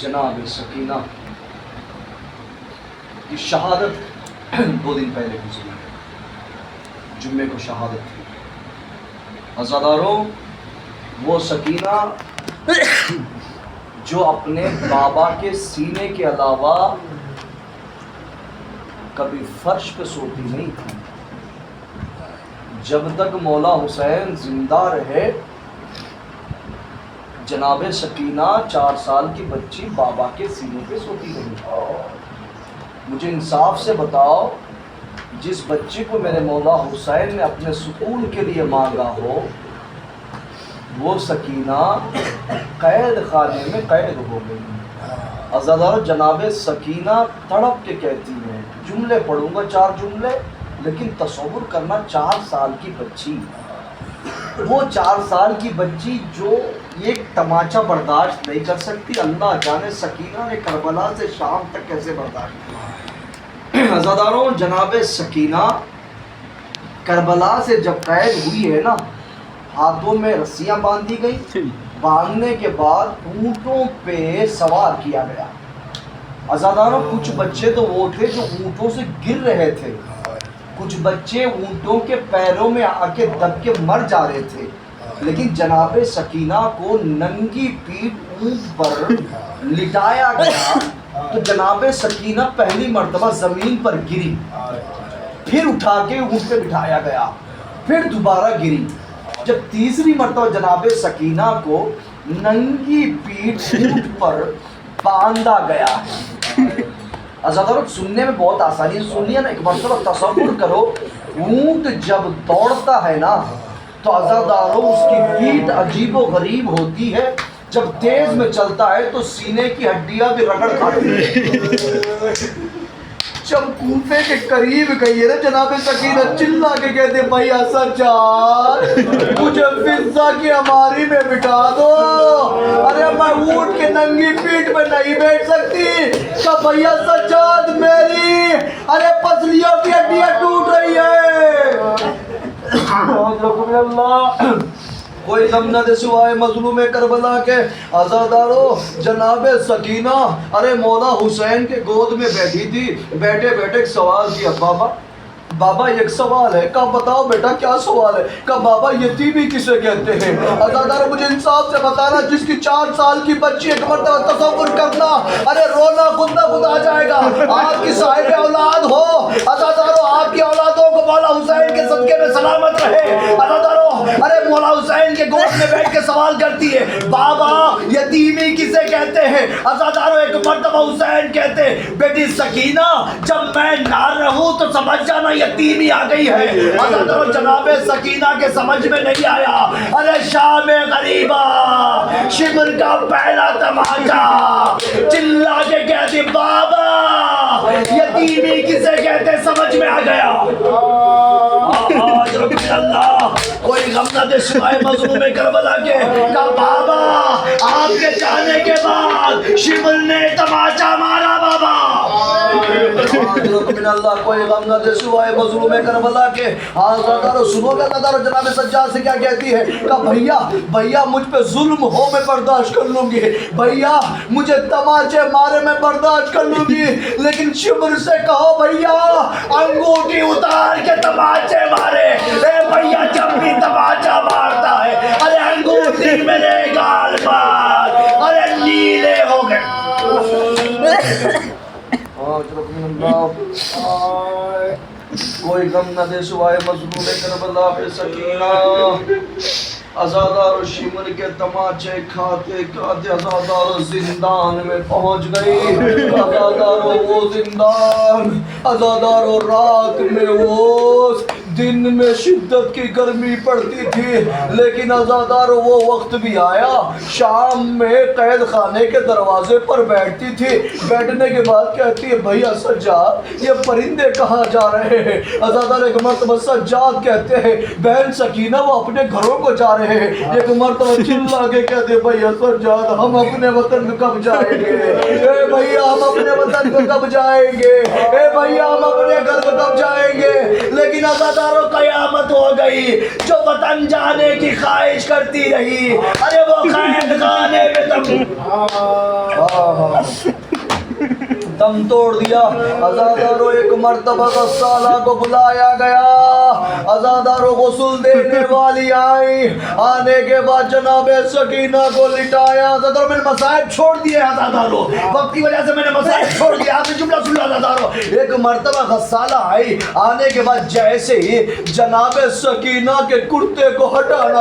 جناب سکینہ کی شہادت 2 دن پہلے گزری ہے، جمعے کو شہادت تھی۔ عزاداروں، وہ سکینہ جو اپنے بابا کے سینے کے علاوہ کبھی فرش پہ سوتی نہیں تھی، جب تک مولا حسین زندہ رہے جناب سکینہ 4 سال کی بچی بابا کے سینے پہ سوتی رہی۔ مجھے انصاف سے بتاؤ، جس بچی کو میرے مولا حسین نے اپنے سکون کے لیے مانگا ہو، وہ سکینہ قید خانے میں قید ہو گئی۔ عزادارو، جناب سکینہ تڑپ کے کہتی ہے، جملے پڑھوں گا 4 جملے، لیکن تصور کرنا 4 سال کی بچی، وہ 4 سال کی بچی جو ایک تماچا برداشت نہیں کر سکتی، اللہ جانے سکینہ نے کربلا سے شام تک کیسے برداشت کیا۔ عزاداروں، جناب سکینہ کربلا سے جب قید ہوئی ہے نا، ہاتھوں میں رسیاں باندھی گئی، باندھنے کے بعد اونٹوں پہ سوار کیا گیا۔ عزاداروں، کچھ بچے تو وہ تھے جو اونٹوں سے گر رہے تھے، کچھ بچے اونٹوں کے پیروں میں آ کے دب کے مر جا رہے تھے، لیکن جناب سکینہ کو ننگی پیٹھ اونٹ پر لٹایا گیا تو جناب سکینہ پہلی مرتبہ زمین پر گری، پھر اٹھا کے اونٹ پہ بٹھایا گیا، پھر دوبارہ گری۔ جب تیسری مرتبہ جناب سکینہ کو ننگی پیٹھ اونٹ پر باندھا گیا ہے۔ عزاداروں، سننے میں بہت آسانی سے سن لیا نا، ایک مرتبہ تصور کرو، اونٹ جب دوڑتا ہے نا تو عزاداروں اس کی پیٹھ عجیب و غریب ہوتی ہے، جب تیز میں چلتا ہے تو سینے کی ہڈیاں بھی رگڑ کھاتی ہیں۔ جب کوفے کے قریب گئی ہے نا جناب سکینہ، چلا کے کہتے بھیا سجاد مجھے فضا کی ہماری میں بٹھا دو، ارے میں اونٹ کے ننگی پیٹھ میں نہیں بیٹھ سکتی، کہ بھیا سجاد میری ارے پسلیوں کی ہڈیاں ٹوٹ رہی ہے۔ اللہ کوئی غم نہ دے سوائے مظلوم کربلا کے۔ عزادارو، جناب سکینہ ارے مولا حسین کے گود میں بیٹھی تھی، بیٹھے بیٹھے ایک سوال کیا، بابا ایک سوال ہے، کہا بتاؤ بیٹا کیا سوال ہے؟ کہا بابا یتیمی کسے کہتے ہیں؟ عزادارو، مجھے انصاف سے بتانا، جس کی 4 سال کی بچی، ایک مرتبہ تصور کرنا، ارے رونا خود نہ خود آ جائے گا۔ آپ کی صاحب اولاد ہو، عزادارو آپ کی اولادوں کو مولا حسین کے صدقے میں سلامت رہے۔ عزادارو، ارے مولا حسین کے گود میں بیٹھ کے سوال کرتی ہے، بابا یتیمی کسے کہتے ہیں؟ عزادارو، ایک مرتبہ حسین کہتے، بیٹی سکینہ جب میں نہ رہوں تو سمجھ جانا یتیمی آ گئی ہے۔ عزادارو، جناب سکینہ کے سمجھ میں نہیں آیا، ارے شام غریبہ شمر کا پہلا تماچا، چلا کے کہتی بابا یتیمی کسے کہتے، سمجھ میں آ گیا۔ اللہ کوئی غم نہ دے سوائے مظلوم کربلا کے، کہا بابا آپ کے جانے کے بعد شمر نے تماچا مارا بابا۔ اللہ کوئی غم نہ دے سوائے مظلوم کربلا کے۔ عزادارو سنو گے، عزادارو جناب سجاد سے کیا کہتی ہے، کہا بھیا مجھ پہ ظلم ہو میں برداشت کر لوں گی، بھیا مجھے تماچے مارے میں برداشت کر لوں گی، لیکن شمر سے کہو بھیا انگوٹھی اتار کے تماچے مارے۔ اے بھیا جب بھی تماچا مارتا ہے ارے انگوٹھی میرے گال پر ارے نیلے ہو گئے۔ کوئی غم نہ دے سوائے مظلوم کربلا پہ سکینہ۔ عزادارو شمر کے تماچے کھاتے کھاتے عزادارو زندان میں پہنچ گئی۔ عزادارو وہ زندان، عزادارو رات میں وہ دن میں شدت کی گرمی پڑتی تھی، لیکن عزادارو وہ وقت بھی آیا، شام میں قید خانے کے دروازے پر بیٹھتی تھی، بیٹھنے کے بعد کہتی ہے بھیا سجاد یہ پرندے کہاں جا رہے ہیں؟ عزادارو ایک مرتبہ سجاد کہتے ہیں بہن سکینہ وہ اپنے گھروں کو جا رہے ہیں، ایک مرتبہ چلا کے کہتے بھیا سجاد ہم اپنے وطن کب جائیں گے؟ اے بھیا ہم اپنے وطن کو کب جائیں گے؟ اے بھیا ہم اپنے گھر کو کب جائیں گے؟ لیکن عزادارو قیامت ہو گئی، جو وطن جانے کی خواہش کرتی رہی ارے وہ قید خانے میں تم دم توڑ دیا. عزاداروں ایک مرتبہ غسالہ کو بلایا گیا. عزاداروں غسل دینے والی آئی. آنے کے بعد جناب سکینہ کو لٹایا. عزاداروں میں نے مسائل چھوڑ دیے. عزاداروں وقت کی وجہ سے میں نے مسائل چھوڑ دیا. آپ نے جملہ سن لیا. عزاداروں ایک مرتبہ غسالہ آئی. آنے کے بعد جیسے ہی جناب سکینہ کے کرتے کو ہٹانا